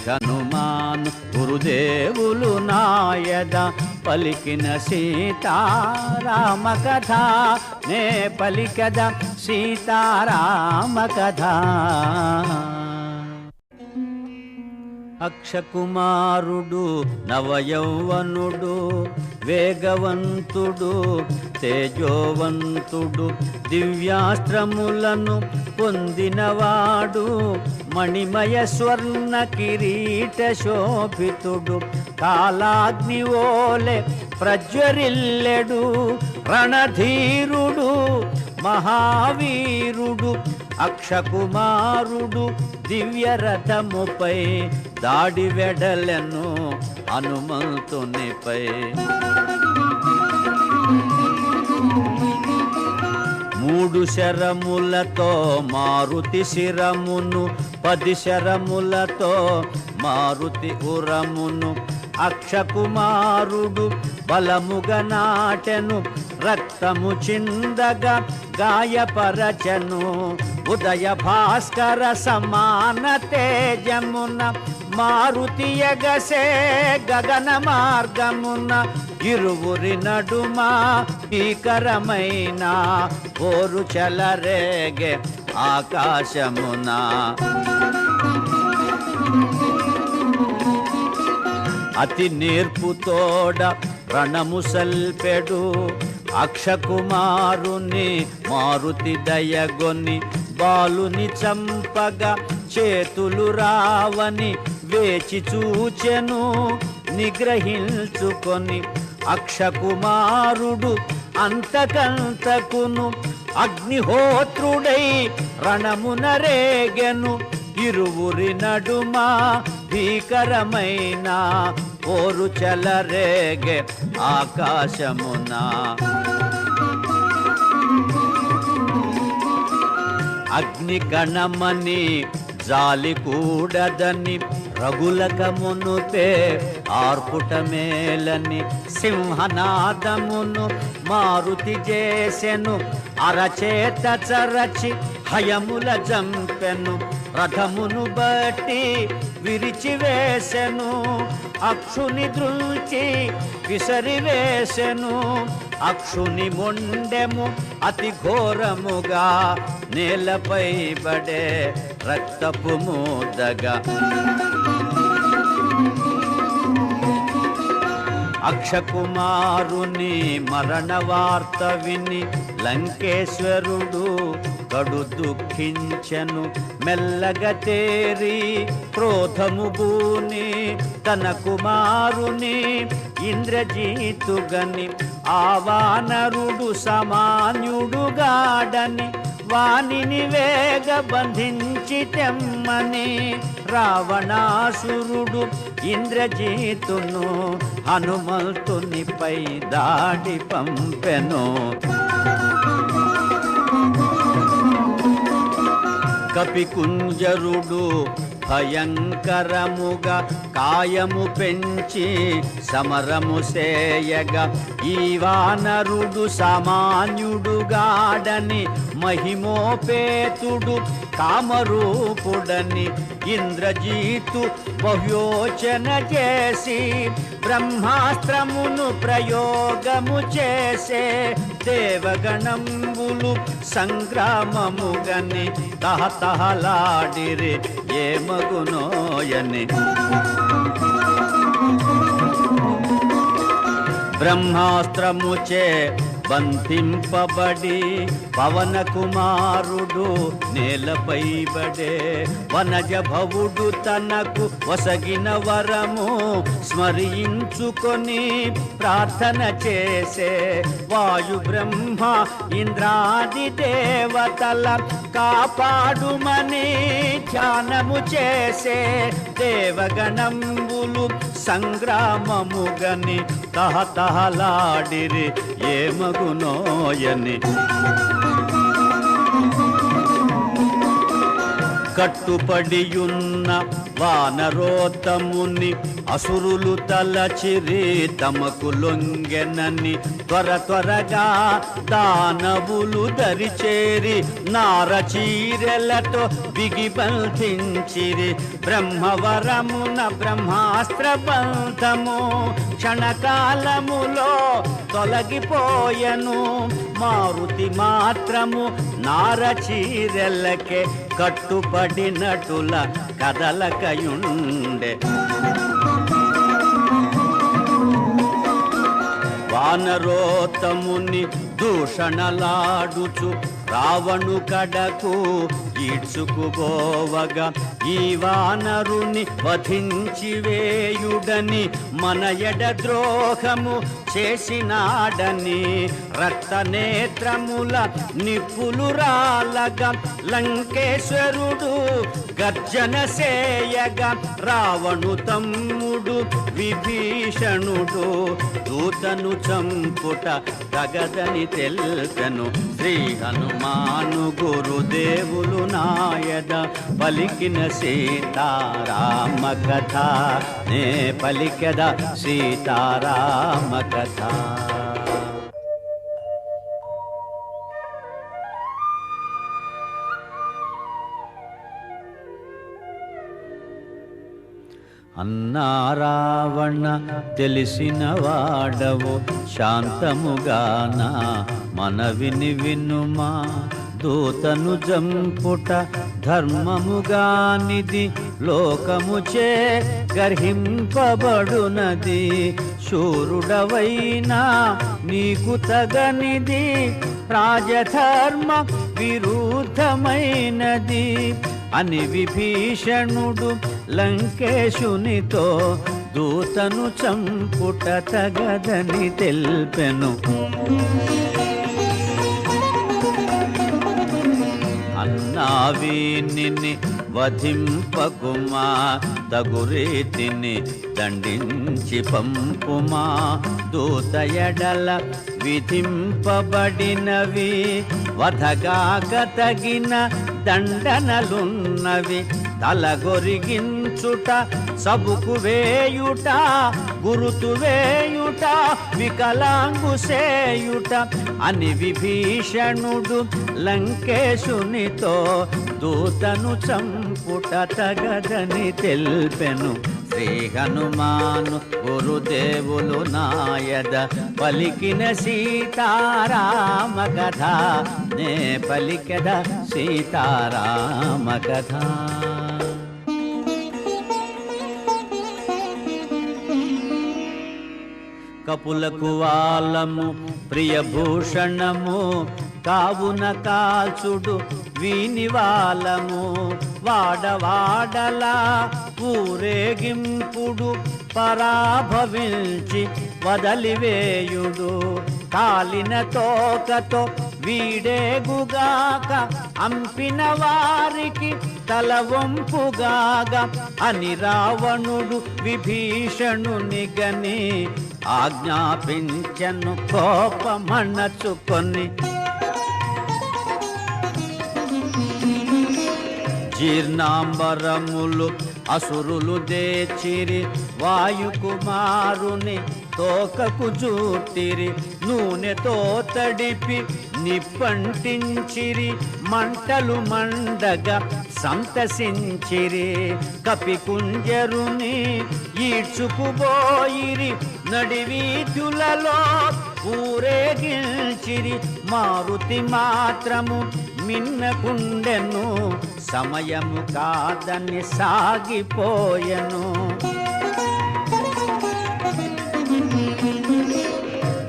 హనుమాను గురుదేవులు నాయద పలికిన సీతారామ కథ నే పలికద సీతారామ కథ. అక్షకుమారుడు నవయౌవనుడు వేగవంతుడు తేజోవంతుడు దివ్యాస్త్రములను పొందినవాడు మణిమయ స్వర్ణ కిరీట శోభితుడు కాలాగ్ని ఓలె ప్రజ్వరిల్లెడు రణధీరుడు మహావీరుడు అక్షకుమారుడు దివ్యరథముపై దాడి వెడలెను హనుమంతునిపై. 3 శరములతో మారుతి శిరమును 10 శరములతో మారుతి ఉరమును అక్షకుమారుడు బలముగా నాటెను రక్తము చిందగా గాయపరచను ఉదయ భాస్కర సమాన తేజమున మారుతి ఎగసే గగన మార్గమున ఇరువురి నడుమ భీకరమైన పోరు చెలరేగే ఆకాశమున. అతి నేర్పుతోడ రణము సల్పెడు అక్షకుమారుని మారుతి దయగొని బాలుని చంపగా చేతులు రావని వేచి చూచెను నిగ్రహించుకొని అక్షకుమారుడు అంతకంతకును అగ్నిహోత్రుడై రణమున రేగెను ఇరువురి నడుమ భీకరమైన పోరు చెలరేగే ఆకాశమున. అగ్ని కణమని జాలి కూడదని రఘులకమునుతే ఆర్పుట మేలని సింహనాదమును మారుతి చేసెను అరచేత చరచి హయముల జంపెను రథమును బట్టి విరిచివేసెను అక్షుని దృల్చి విసరివేసెను అక్షుని మొండెము అతి ఘోరముగా నేలపై పడే రక్తపు మూదగా. అక్షకుమారుని మరణ వార్త విని లంకేశ్వరుడు కడు దుఃఖించెను మెల్లగా తేరి క్రోధము బూని తన కుమారుని ఇంద్రజీతుగని ఆవానరుడు సమాన్యుడుగాడని వానిని వేగ బంధించి తెమ్మని రావణాసురుడు ఇంద్రజీతును హనుమంతునిపై దాడి పంపెను. కపికుంజరుడు భయంకరముగా కాయము పెంచి సమరము సేయగా ఈ వానరుడు సామాన్యుడుగాడని మహిమోపేతుడు కామరూపుడని ఇంద్రజీతు బహుయోచన చేసి బ్రహ్మాస్త్రమును ప్రయోగము చేసే దేవగణంబులు సంగ్రామముగని తహతహలాడిరి ఏమగునోయని. బ్రహ్మాస్త్రముచే బంధింపబడి పవన కుమారుడు నేలపై బడే వనజ భవుడు తనకు వసగిన వరము స్మరించుకొని ప్రార్థన చేసే వాయు బ్రహ్మ ఇంద్రాది దేవతల కాపాడుమని ధ్యానము చేసే దేవగణంబులు సంగ్రామముగని తహతహలాడిరి ఏమగునోయని. కట్టుపడియున్న వానరోత్తముని అసురులు తలచిరి తమకు లొంగెనని త్వరగా దానవులు దరిచేరి నారచీరెలతో బిగిబంధించిరి. బ్రహ్మవరమున బ్రహ్మాస్త్ర బంధము క్షణకాలములో తొలగిపోయెను. మారుతి మాత్రము నారచీరెలకే కట్టుబడినటుల కదలకయుండె. వానరోత్తముని దూషణలాడుచు రావణు కడకు ఈడ్చుకుపోవగా ఈ వానరుని వధించి వేయుడని మన ఎడ ద్రోహము చేసినాడని రక్తనేత్రముల నిప్పులు రాలగా లంకేశ్వరుడు గర్జన సేయగా రావణు తమ్ముడు విభీషణుడు దూతను చంపుట తగదని తెల్పెను. శ్రీ హనుమాను గురుదేవులు నాయద పలికిన సీతారామ కథ నే పలికెద సీతారామ కథ. అన్నా రావణ తెలిసిన వాడవు శాంతముగాన మనవిని వినుమా. దూతను జంపుట ధర్మముగానిది లోకముచే గర్హింపబడునది. శూరుడవైనా నీకు తగనిది రాజధర్మ విరుద్ధమైనది అని విభీషణుడు లంకేశునితో దూతను చంపుట తగదని తెల్పెను. అన్నా వీనిని వధింపకుమా తగు రీతిని దండించి పంపుమా. దూత ఎడల విధింపబడినవి వధగాక తగిన దండనలున్నవి. తలగొరిగించుట సబుకు వేయుట గురుతు వేయుట వికలాంగు సేయుట అని విభీషణుడు లంకేశునితో దూతను చంపుట తగదని తెల్పెను. శ్రీ హనుమాను గురుదేవులు నాయద పలికిన సీతారామ కథ నే పలికెద సీతారామ కథ. కపులకు వాలము ప్రియభూషణము కావున కాల్చుడు వీనివాలము. వాడవాడలా ఊరేగింపుడు పరాభవించి వదలివేయుడు. కాలిన తోకతో వీడేగుగాక అంపిన వారికి తల వంపుగాగా అని రావణుడు విభీషణుని గని ఆజ్ఞాపించను కోపమణచుకొని. జీర్ణాంబరములు అసురులు దేచిరి వాయుకుమారుని తోకకు జూటిరి. నూనెతో తడిపి నిప్పంటించిరి మంటలు మండగా సంతసించిరి. కపికుంజరుని ఈడ్చుకుపోయిరి నడివీధులలో ఊరేగించిరి. మారుతి మాత్రము మిన్నకుండెను సమయము కాదని సాగిపోయెను.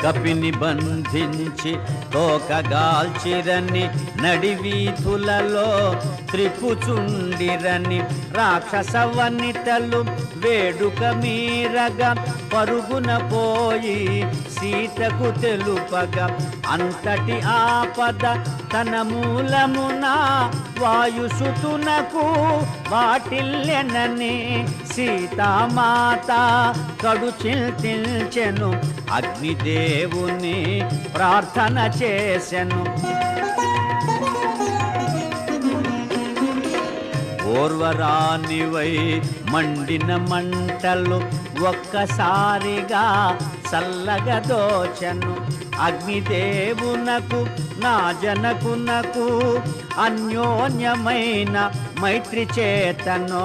కపిని బంధించి తోకగాల్చిరని నడివీధులలో త్రిపుచుండిరని రాక్షస వనితలు వేడుక మీరగా పరుగున పోయి సీతకు తెలుపగా అంతటి ఆపద తన మూలమున వాయుసుతునకు వాటిల్లెనని సీతామాత కడు చింతించెను. అగ్నిదేవుని ప్రార్థన చేసెను. ఓర్వరానివై మండిన మంటలు ఒక్కసారిగా చల్లగా దోచెను. అగ్నిదేవునకు నా జనకునకు అన్యోన్యమైన మైత్రి చేతను,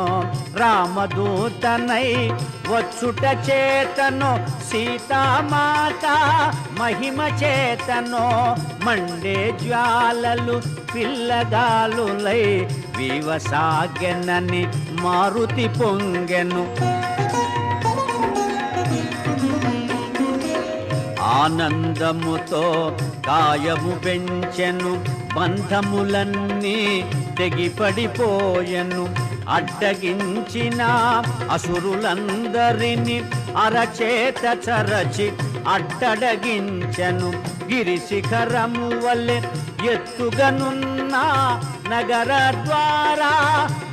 రామదూతనై వచ్చుట చేతను, సీతామాత మహిమ చేతను, మండే జ్వాలలు పిల్లగాలులై వీవసాగెనని మారుతి పొంగెను. ఆనందముతో కాయము పెంచెను, బంధములన్నీ తెగిపడిపోయెను. అడ్డగించిన అసురులందరిని అరచేత చరచి అడ్డడగించెను. గిరిశిఖరము వలె ఎత్తుగనున్న నగర ద్వారా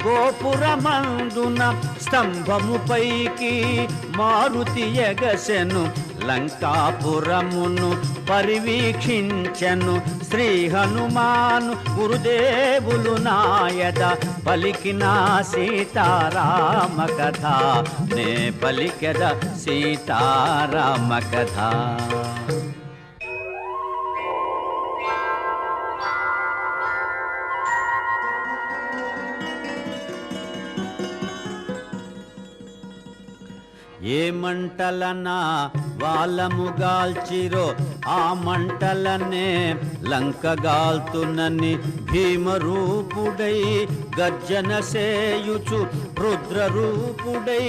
గోపురమందున స్తంభముపైకి మారుతి ఎగసెను. లంకాపురమును పరివీక్షించెను. శ్రీ హనుమాను గురుదేవులు నాయద పలికిన సీతారామ కథ, నే పలికెద సీతారామ కథ. ఏ మంటలనా వాళ్ళముగాల్చిరో ఆ మంటలనే లంకగాల్తునని భీమరూపుడై గర్జన సేయుచు, రుద్రరూపుడై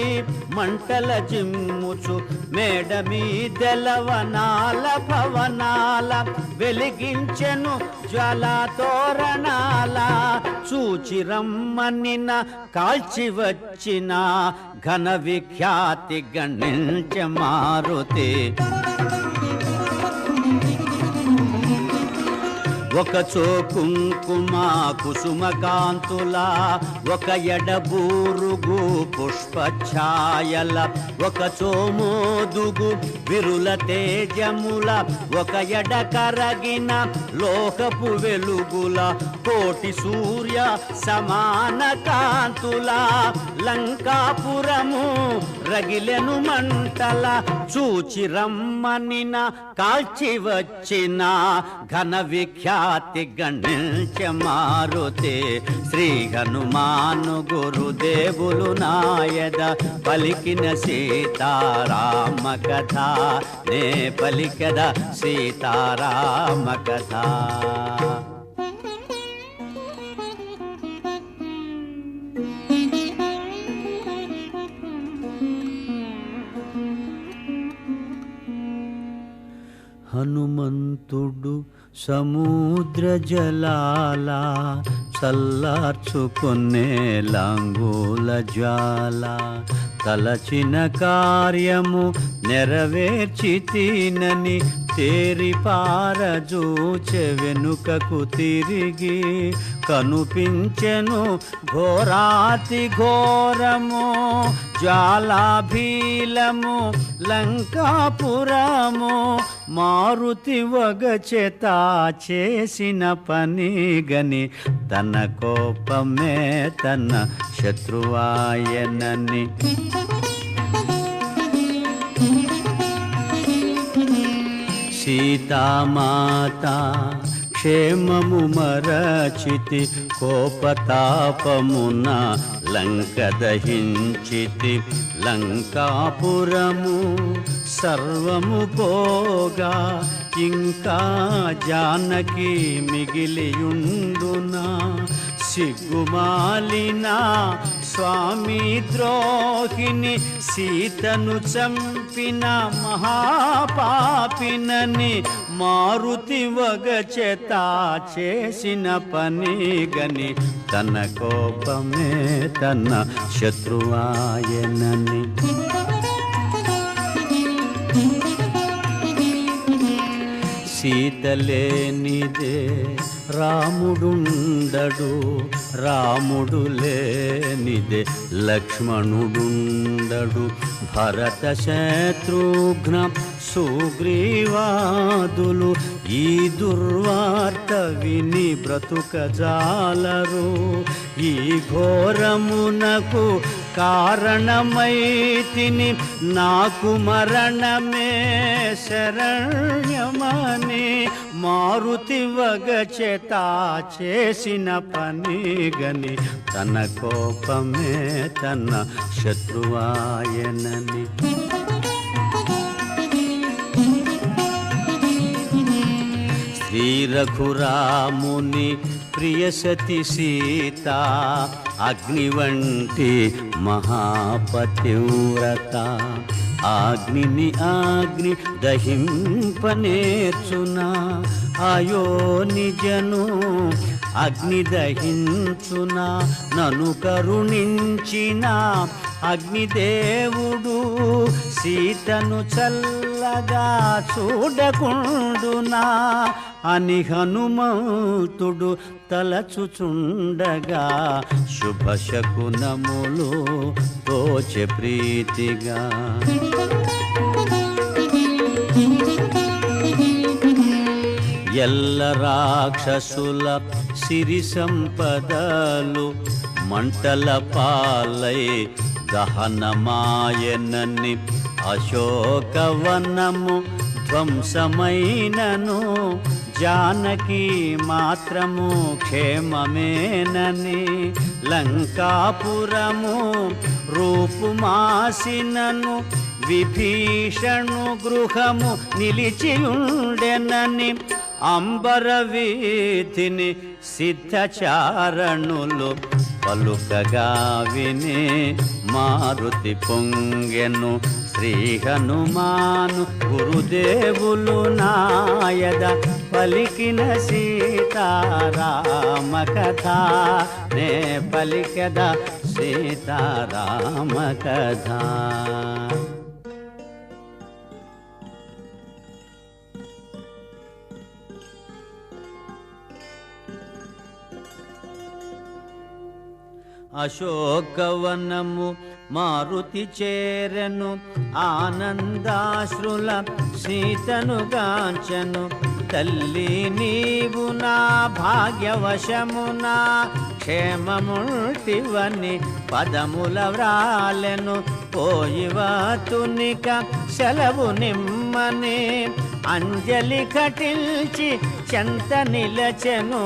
మంటల జిమ్ముచు, మేడ మీదెలవనాల భవనాల వెలిగించెను జ్వాలాతోరణాల. చూచిరమ్మనిన కాల్చి వచ్చిన ఘన విఖ్యాతి గణించ మారుతి. ఒకచో కుంకుమ కుసుమకాంతుల, ఒక ఎడబూరుగు పుష్పఛాయల, ఒకచో మోదుగు విరుల తేజముల, ఒక ఎడ కరగిన లోకపు వెలుగుల, కోటి సూర్య సమాన కాంతుల. లంకాపురము రగిలెను మంటల, చూచి రమ్మనిన కాల్చి వచ్చిన ఘన విఖ్యాతి గణించ మారుతి. శ్రీ హనుమాను గురుదేవులు నాయద పలికిన సీతారామ కథ, నే పలికద సీతారామ కథ. హనుమంతుడు సముద్ర జలాల చల్లార్చుకునే లాంగూల జ్వాల, తలచిన కార్యము నెరవేర్చి తినని తేరి పారజూచె వెనుకకు తిరిగి, కనుపించెను ఘోరాతి ఘోరము జ్వాలాభీలము లంకాపురము. మారుతి వగచేత చేసిన పని గని తన కోపమే తన శత్రువాయనని. సీతామాత క్షేమము మరచితి, కోపతాపమున లంక దహించితి. లంకాపురము సర్వము పోగా ఇంకా జానకి మిగిలియుండునా. సిగ్గుమాలిన స్వామి ద్రోహిని సీతను చంపిన మహాపాపినని మారుతి వగచేత చేసిన పని గని తన కోపమే తన శత్రువాయనని. సీతలేనిదే రాముడుండడు, రాముడు లేనిదే లక్ష్మణుడుండడు. భరత శత్రుఘ్న సుగ్రీవాదులు ఈ దుర్వార్త విని బ్రతుకజాలరు. ఈ ఘోరమునకు కారణమైతిని, నాకు మరణమే శరణ్యమని మారుతి వగచెత చేసిన పని గని తన కోపమే తన శత్రువాయనని. శ్రీ రఘురాముని ప్రియసతి సీత అగ్ని వంటి మహాపతివ్రత. అగ్నిని అగ్ని దహింపనేర్చునా, అయో నిజను అగ్ని దహించునా. నన్ను కరుణించిన అగ్నిదేవుడు సీతను చల్లగా చూడకుండునా అని హనుమంతుడు తలచుచుండగా శుభశకునములు తోచె ప్రీతిగా. ఎల్ల రాక్షసుల సిరి సంపదలు మంటల పాలై దహనమాయనని, అశోకవనము ధ్వంసమైనను జానకి మాత్రము క్షేమమేనని. లంకాపురము రూపుమాసినను విభీషణు గృహము నిలిచియుండెనని. అంబరవీధిని సిద్ధచారణులు పలుకగా విని మారుతి పొంగెను. శ్రీ హనుమాను గురుదేవులు నాయద పలికిన సీతారామ కథ నే పలికద సీతారామ కథ. అశోకవనము మారుతి చేరెను, ఆనందాశ్రుల సీతను గాంచెను. తల్లి నీవు నా భాగ్యవశమునా క్షేమముల్టివని పదముల వ్రాలెను. పోయివతునిక సెలవు నిమ్మని అంజలి కటిల్చి చెంత నిలచెను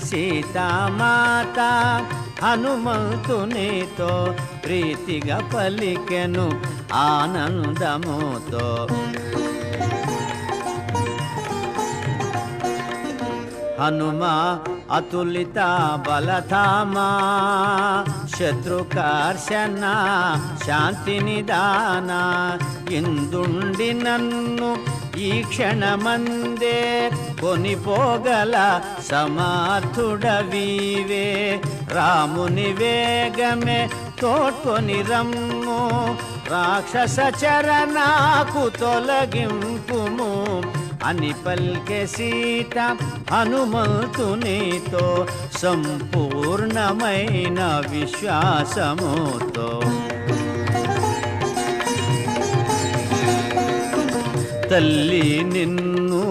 సీతామాత. హనుమంతునితో ప్రీతిగా పలికెను ఆనందముతో. హనుమా అతులిత బలధామా శత్రుకర్షణ శాంతి నిదాన. ఇందుండి నన్ను ఈ క్షణమందే కొనిపోగల సమర్థుడవీవే. రాముని వేగమే తోడ్కొని రమ్ము, రాక్షస చరణాకు తొలగింపుము అని పల్కె సీత హనుమంతునితో సంపూర్ణమైన విశ్వాసముతో. తల్లి నిన్ను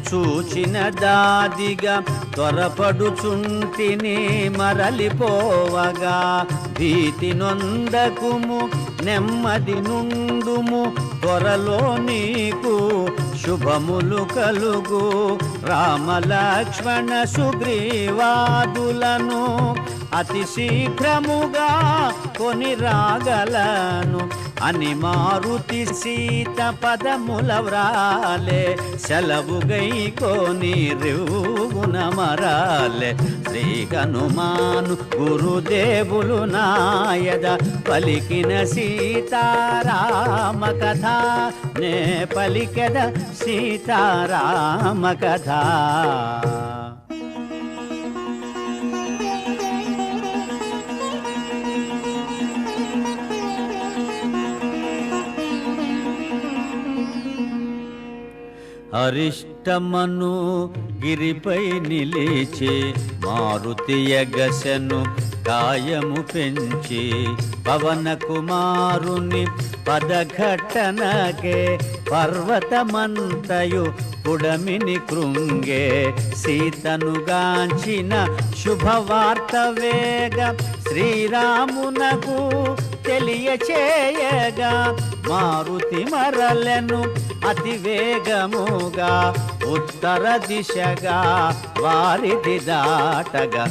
చూచిన దాదిగా త్వరపడుచుంటిని మరలిపోవగా. భీతి నొందకుము నెమ్మది నుండుము, త్వరలో నీకు శుభములు కలుగు. రామలక్ష్మణ సుగ్రీవాదులను అతి శీఘ్రముగా కొని రాగలను అని మారుతి సీత పదముల వ్రాలే. సెలవు గైకోని రివున మరాలే. శ్రీ హనుమాను గురుదేవులు నాయద పలికిన సీతారామ కథ నే పలికెద సీతారామ కథ. అరిష్టమను గిరిపై నిలిచి మారుతి ఎగసెను కాయము పెంచి పవన కుమారుని పదఘట్టనకే పర్వతమంతయు పుడమిని కృంగే సీతను గాంచిన శుభవార్త వేగ శ్రీరామునకు తెలియచేయగా మారుతి మరలెను అతి వేగముగా ఉత్తర దిశగా వారిది దాటగా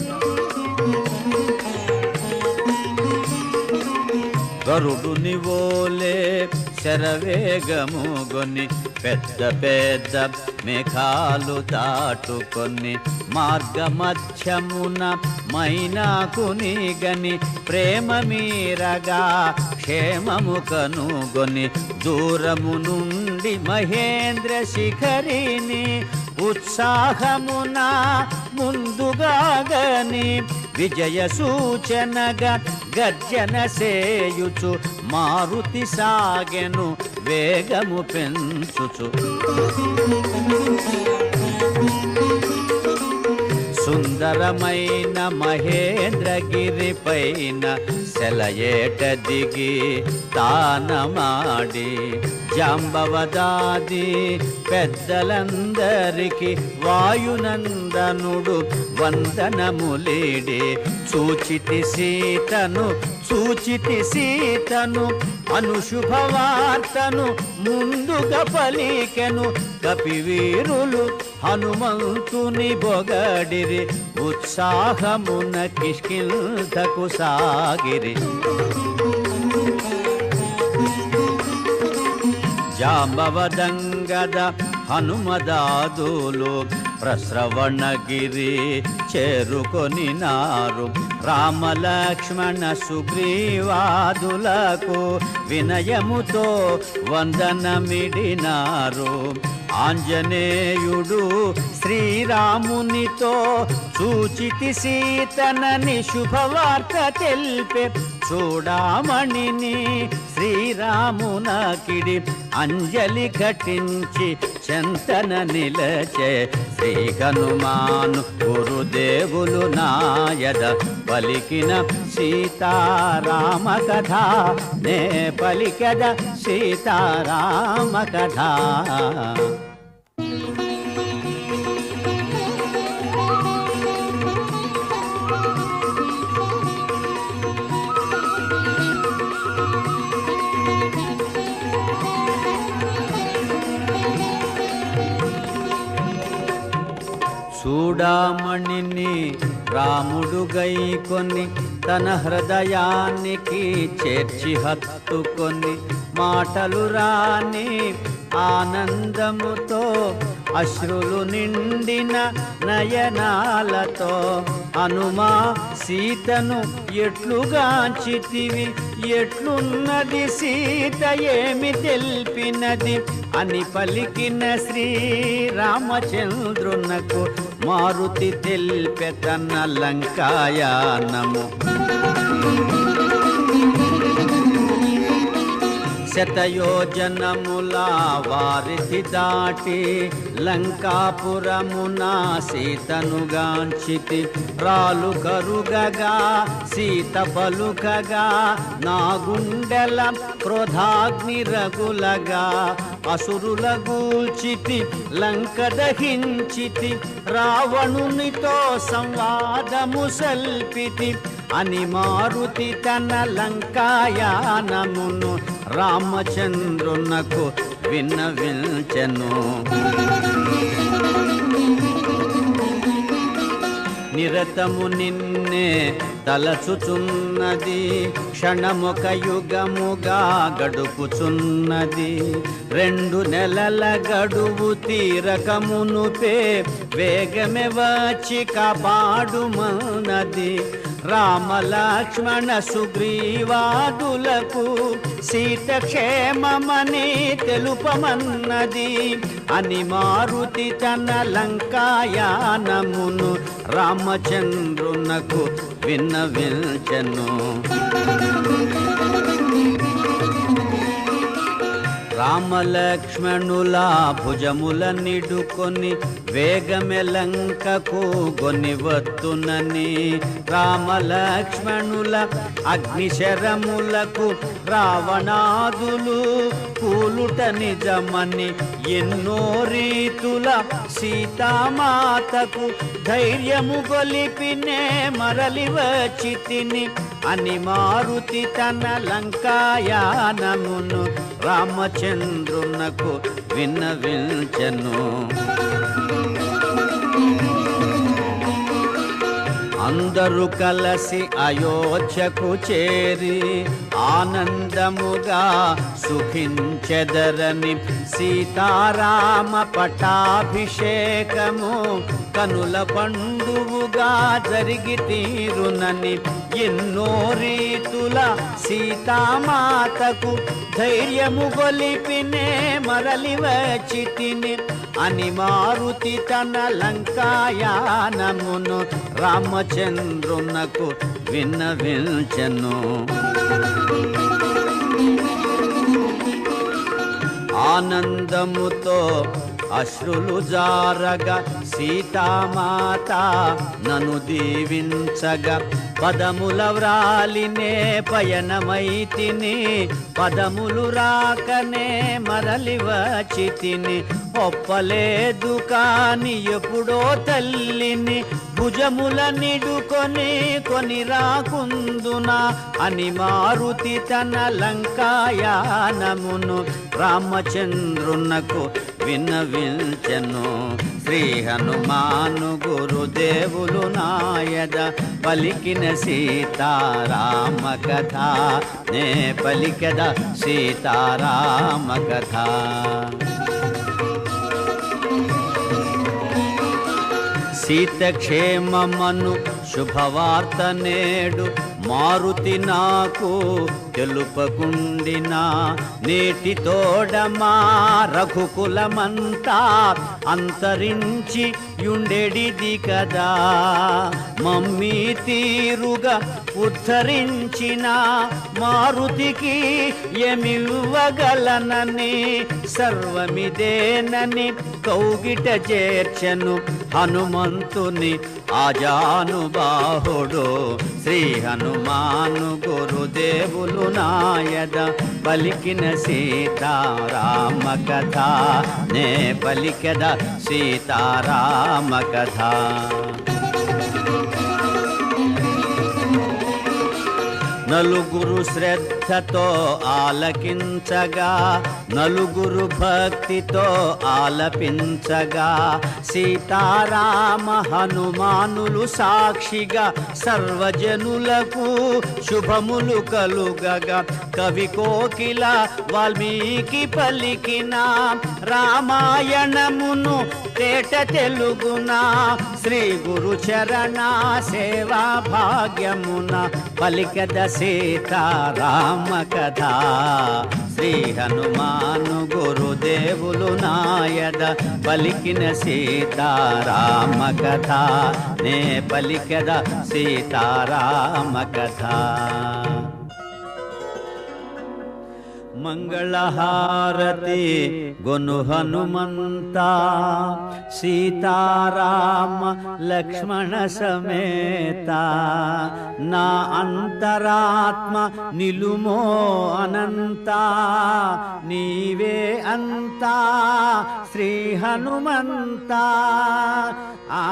గరుడుని వోలే శరవేగముగొని పెద్ద పెద్ద మేఘాలు దాటుకొని మార్గమధ్యమున మైనాకుని గని ప్రేమ మీరగా క్షేమము కనుగొని దూరము నుండి మహేంద్ర శిఖరిని ఉత్సాహమున ముందుగా గని విజయ సూచనగా గర్జన సేయుచు మారుతి సాగెను వేగము పెంచుచు సుందరమైన మహేంద్రగిరి పైన సెలయేట దిగి తానమాడి జాంబవదాది పెద్దలందరికి వాయునందనుడు వందనములేడి చూచితి సీతను అనుశుభవార్తను ముందుగా పలికెను కపివీరులు హనుమంతుని బొగడిరి ఉత్సాహమున కిష్కింధకు సాగిరి జాంబవదంగద హనుమదాదులు ప్రశ్రవణగిరి చేరుకొనినారు రామలక్ష్మణ సుగ్రీవాదులకు వినయముతో వందనమిడినారు ఆంజనేయుడు శ్రీరామునితో సూచితి సీతనని శుభవార్త తెల్పే చూడామణిని శ్రీరామునకిడి అంజలి ఘటించి చెంతన నిలచే శ్రీ హనుమాను గురుదేవులు నాయద పలికిన సీతారామ కథ నే పలికద సీతారామ కథ చూడామణిని రాముడు గైకొని తన హృదయానికి చేర్చి హత్తుకొని మాటలు రాని ఆనందముతో అశ్రులు నిండిన నయనాలతో హనుమా సీతను ఎట్లుగాంచితివి ఎట్లున్నది సీత ఏమి తెల్పినది అని పలికిన శ్రీరామచంద్రునకు మారుతి తెల్పె తన లంకాయానము శతయోజనముల వారిధి దాటి లంకాపురమున సీతను గాంచితి రాలు కరుగగా సీత పలుకగా నా గుండెల క్రోధాగ్ని రగులగా అసురుల గూల్చితి లంక దహించితి రావణునితో సంవాదము సల్పితి అని మారుతి తన లంకాయానమును రామచంద్రునకు విన్నవించెను నిరతము నిన్నే తలచుచున్నది క్షణముక యుగముగా గడుపుచున్నది 2 నెలల గడువు తీరకమునుపే వేగమే వచ్చి కాపాడుమన్నది రామలక్ష్మణ సుగ్రీవాదులకు సీత క్షేమమని తెలుపమన్నది అని మారుతి తన లంకాయానమును రామచంద్రునకు విన్నవించెను రామలక్ష్మణుల భుజముల నిడుకొని వేగమెలంకకు గొనివత్తునని రామలక్ష్మణుల అగ్నిశరములకు రావణాదులు కూలుట నిజమని ఎన్నో రీతుల సీతామాతకు ధైర్యము గొలిపినే మరలి వచ్చితిని అని మారుతి తన లంకాయానమును రామచంద్రునకు విన్నవించెను. అందరూ కలసి అయోధ్యకు చేరి ఆనందముగా సుఖించెదరని సీతారామ పట్టాభిషేకము కనుల పండువుగా జరిగి తీరునని ఎన్నో రీతుల సీతామాతకు ధైర్యము గొలిపినే మరలి వచ్చితిని అని మారుతి తన లంకాయానమును రామచంద్రునకు విన్నవించెను. ఆనందముతో అశ్రులు జారగా సీతామాత నన్ను దీవించగా పదముల వ్రాలినే పయనమైతిని పదములు రాకనే మరలి వచ్చితిని ఒప్పలేదు కాని ఎప్పుడో తల్లిని భుజముల నిడుకొని కొని రాకుందునా అని మారుతి తన లంకాయానమును రామచంద్రునకు విన్నవించెను. శ్రీ హనుమాను గురుదేవులు నాయద పలికిన సీతారామ కథ నే పలికద సీతారామ కథ. సీతక్షేమమను శుభవార్త నేడు మారుతి నాకు తెలుపకుండినా నేటి తోడమా రఘుకులమంతా అంతరించి యుండెడిది కదా మమ్మీ తీరుగా ఉద్ధరించిన మారుతికి ఏమివ్వగలనని సర్వమిదేనని కౌగిట చేర్చెను హనుమంతుని ఆజానుబాహుడు. శ్రీ హనుమాను గురుదేవులు నాయద పలికిన సీతారామ కథ నే పలికద సీతారామ కథ. నలుగురు శ్రద్ధతో ఆలకించగా నలుగురు భక్తితో ఆలపించగా సీతారామ హనుమానులు సాక్షిగా సర్వజనులకు శుభములు కలుగగా కవి కోకిల వాల్మీకి పలికిన రామాయణమును తేట తెలుగున శ్రీ గురు చరణ సేవా భాగ్యమున పలికద సీతారామ కథ. శ్రీ హనుమాను గురుదేవులు నాయద పలికిన సీతారామ కథ నే పలికద సీతారామ కథ. మంగళహారతి గొను హనుమంత సీతారామ లక్ష్మణ సమేత నా అంతరాత్మ నిలుమో అనంత నీవే అంతా శ్రీ హనుమంత. ఆ